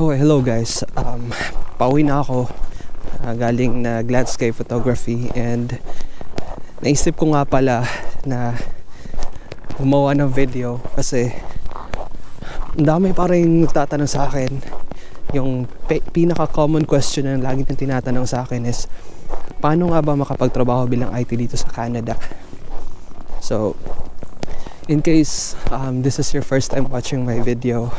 Oh, hello guys. Pauwi na ako galing na landscape photography, and naisip ko nga pala na gumawa ng video kasi ang dami pa rin nagtatanong sa akin. Yung pinaka-common question na lagi nang tinatanong sa akin is, paano nga ba makapagtrabaho bilang IT dito sa Canada? So, in case this is your first time watching my video,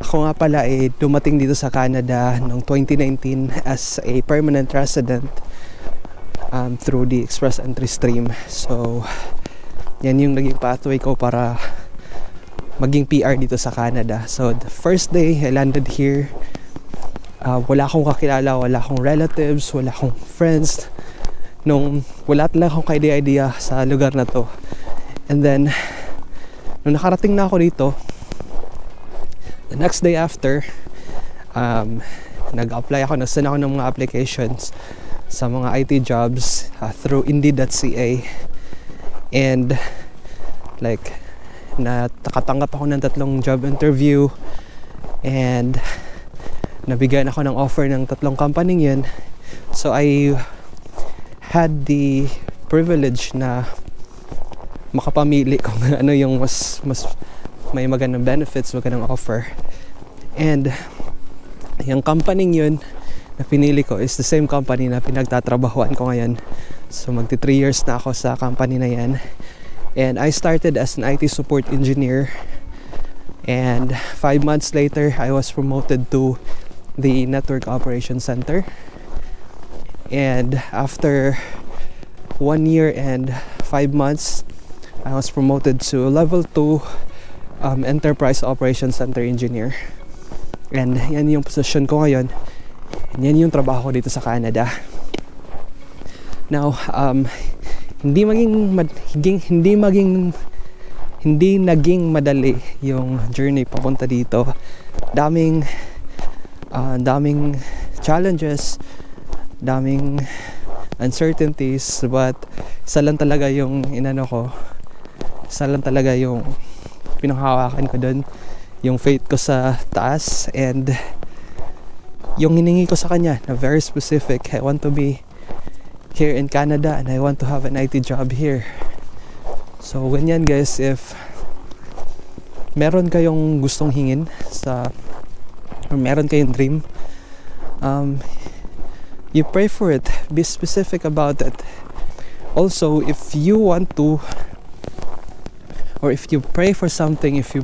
ako nga pala ay dumating dito sa Canada noong 2019 as a permanent resident through the express entry stream. So, yan yung naging pathway ko para maging PR dito sa Canada. So, the first day I landed here, wala akong kakilala, wala akong relatives, wala akong friends. Wala talaga akong idea sa lugar na to. And then, nung nakarating na ako dito, the next day after, nag-apply ako, nagsend ako ng mga applications sa mga IT jobs through indeed.ca, and nakatanggap ako ng 3 job interview, and nabigyan ako ng offer ng 3 company yun. So I had the privilege na makapamili kung ano yung mas may magandang benefits, magandang offer. And yung company yun na pinili ko is the same company na pinagtatrabahuan ko ngayon. So magti 3 years na ako sa company na yan. And I started as an IT support engineer, and 5 months later I was promoted to the network operations center. And after 1 year and 5 months, I was promoted to level 2 enterprise operations center engineer. And yan yung position ko ngayon. And yan yung trabaho ko dito sa Canada. Now, hindi naging madali yung journey papunta dito. Daming challenges, daming uncertainties, but isa lang talaga yung pinanghawakan ko doon, yung faith ko sa taas, and yung hiningi ko sa kanya na very specific. I want to be here in Canada and I want to have an IT job here. So ganyan guys, if meron kayong gustong hingin or meron kayong dream, you pray for it, be specific about it. Also, if you want to, or if you pray for something, if you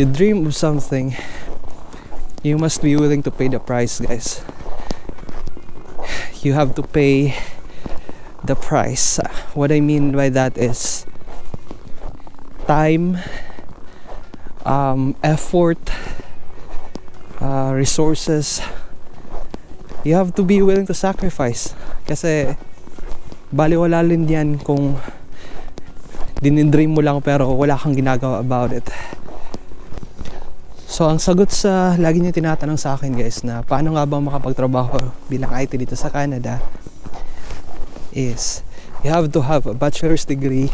dream of something, you must be willing to pay the price, guys. You have to pay the price. What I mean by that is time, effort, resources. You have to be willing to sacrifice. Kasi baliwala rin yan kung dinidream mo lang pero wala kang ginagawa about it. So ang sagot sa lagi niyo tinatanong sa akin guys na paano nga ba makapagtrabaho bilang IT dito sa Canada is you have to have a bachelor's degree,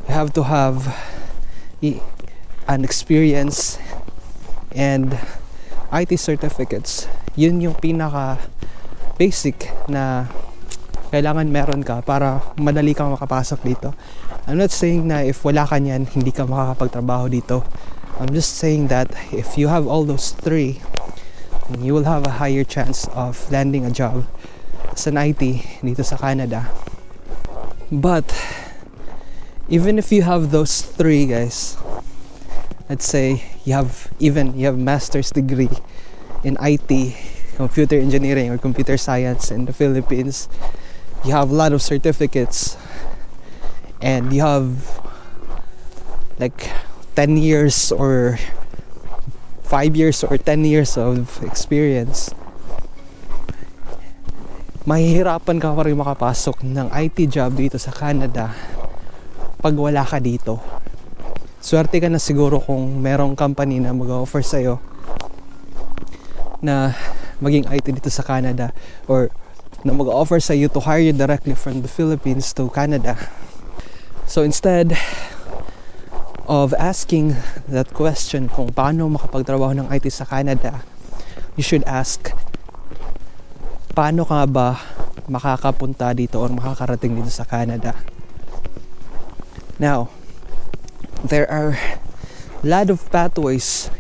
you have to have an experience and IT certificates. Yun yung pinaka basic na kailangan meron ka para madali kang makapasok dito. I'm not saying na if wala ka niyan, hindi ka makakapagtrabaho dito. I'm just saying that if you have all those 3, then you will have a higher chance of landing a job as an IT dito sa Canada. But even if you have those 3 guys, let's say you have master's degree in IT, computer engineering or computer science in the Philippines, you have a lot of certificates, and you have like 10 years or 5 years or 10 years of experience, mahihirapan ka pa rin makapasok ng IT job dito sa Canada pag wala ka dito. Swerte ka na siguro kung merong company na mag-offer sa'yo na maging IT dito sa Canada, or na mag-offer sa you to hire you directly from the Philippines to Canada. So instead of asking that question kung paano makapagtrabaho ng IT sa Canada, you should ask, paano ka ba makakapunta dito or makakarating dito sa Canada? Now, there are a lot of pathways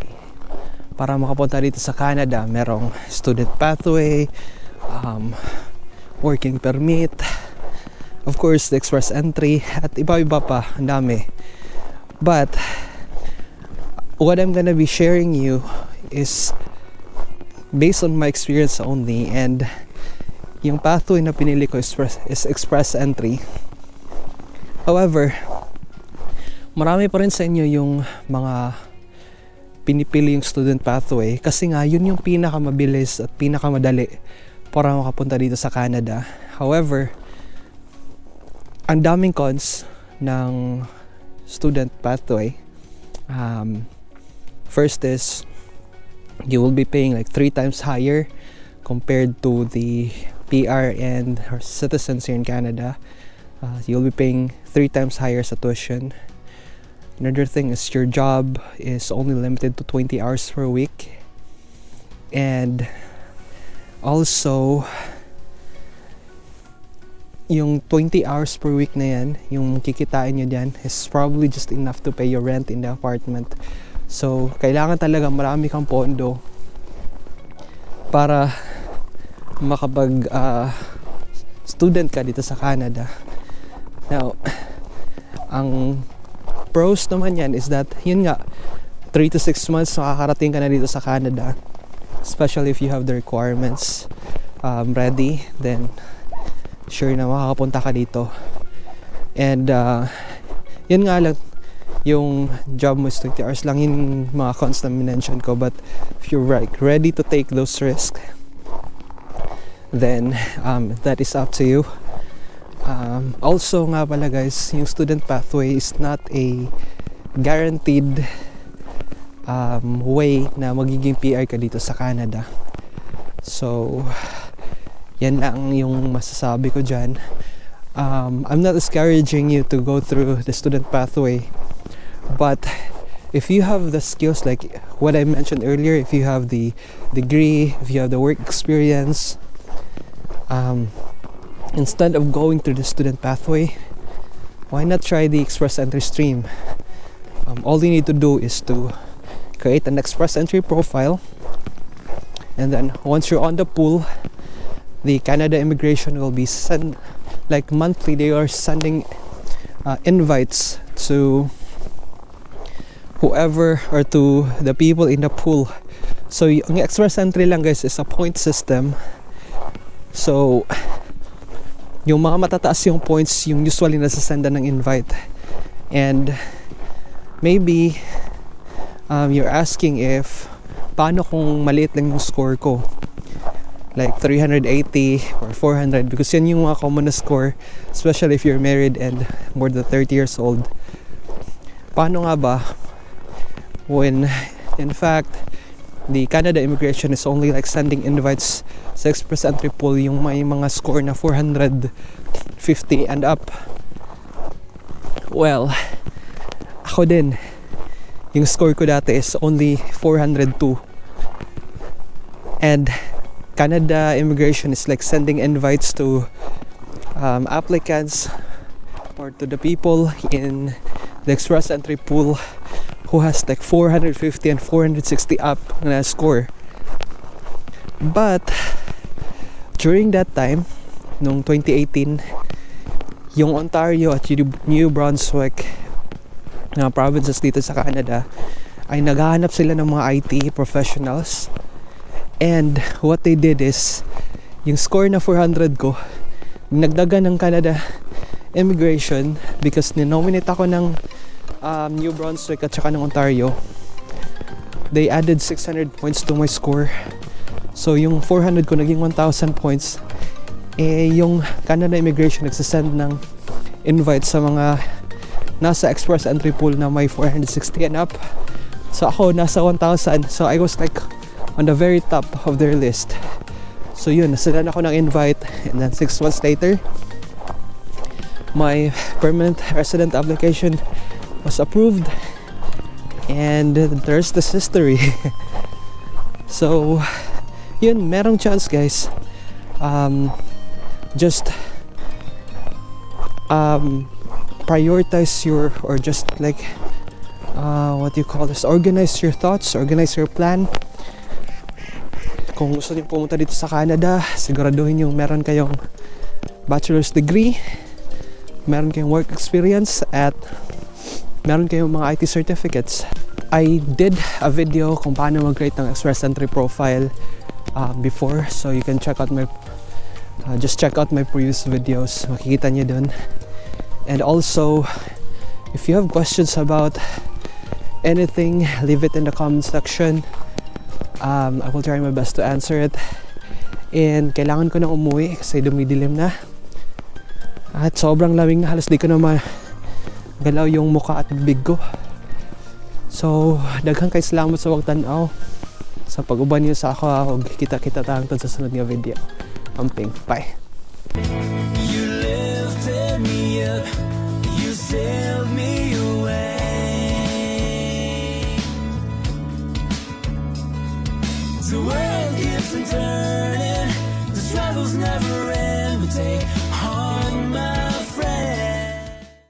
para makapunta dito sa Canada. Merong student pathway, working permit, of course, the express entry, at iba-iba pa, ang dami. But what I'm gonna be sharing you is based on my experience only, and yung pathway na pinili ko is express entry. However, marami pa rin sa inyo yung mga pinipili yung student pathway kasi nga yun yung pinakamabilis at pinakamadali para makapunta dito sa Canada. However, ang daming cons ng student pathway. First is you will be paying like 3 times higher compared to the PR and citizens here in Canada. You'll be paying 3 times higher sa tuition. Another thing is your job is only limited to 20 hours per week. And also, yung 20 hours per week na yan, yung kikitain nyo dyan is probably just enough to pay your rent in the apartment. So, kailangan talaga marami kang pondo para makapag student ka dito sa Canada. Now, ang pros naman yan is that, yun nga, 3 to 6 months makakarating ka na dito sa Canada. Especially if you have the requirements ready, then sure na makakapunta ka dito. And yun nga lang, yung job mo is 20 hours lang, yung mga cons na minention ko. But if you're ready to take those risks, then that is up to you. Also nga pala guys, yung student pathway is not a guaranteed way na magiging PR ka dito sa Canada. So yan lang yung masasabi ko dyan. I'm not discouraging you to go through the student pathway, but if you have the skills like what I mentioned earlier, if you have the degree, if you have the work experience, instead of going through the student pathway, why not try the express entry stream? All you need to do is to create an express entry profile, and then once you're on the pool, the Canada Immigration will be like monthly, they are sending invites to whoever or to the people in the pool. So yung express entry lang guys is a point system. So yung mga matataas yung points yung usually nasasenda ng invite. And maybe you're asking if paano kung maliit lang yung score ko, like 380 or 400, because yan yung mga common na score, especially if you're married and more than 30 years old. Paano nga ba when in fact the Canada Immigration is only like sending invites sa express entry pool yung may mga score na 450 and up? Well, ako din, yung score ko dati is only 402, and Canada Immigration is like sending invites to applicants or to the people in the express entry pool who has like 450 and 460 up na score. But during that time, nung 2018, yung Ontario at New Brunswick na provinces dito sa Canada ay naghahanap sila ng mga IT professionals. And what they did is, yung score na 400 ko, nagdagan ng Canada Immigration because ninominate ako ng New Brunswick at saka ng Ontario. They added 600 points to my score. So yung 400 ko naging 1,000 points. Yung Canada Immigration nagsasend ng invite sa mga nasa express entry pool na may 460 and up. So ako nasa 1,000. So I was like on the very top of their list. So yun, nasalan ako ng invite, and then 6 months later, my permanent resident application was approved, And there's this history. So, yun, merong chance guys. Just prioritize your, or just like what do you call this, organize your thoughts, organize your plan. Kung gusto niyo pumunta dito sa Canada, siguraduhin yung meron kayong bachelor's degree, meron kayong work experience, at meron kayong mga IT certificates. I did a video kung paano mag-create ng express entry profile before, so you can check out my just check out my previous videos, makikita niyo dun. And also, if you have questions about anything, leave it in the comment section. I will try my best to answer it. And kailangan ko na umuwi kasi dumidilim na. At sobrang lamig na, halos di ko na magalaw yung mukha at bibig ko. So, daghang kay salamat sa pagtanaw, sa pag-uban niyo sa ako. Kita-kita tayong sa sunod nga video. Amping, bye. You lifted me up, you sailed me away. The world keeps on turning, the struggles never end, but take on my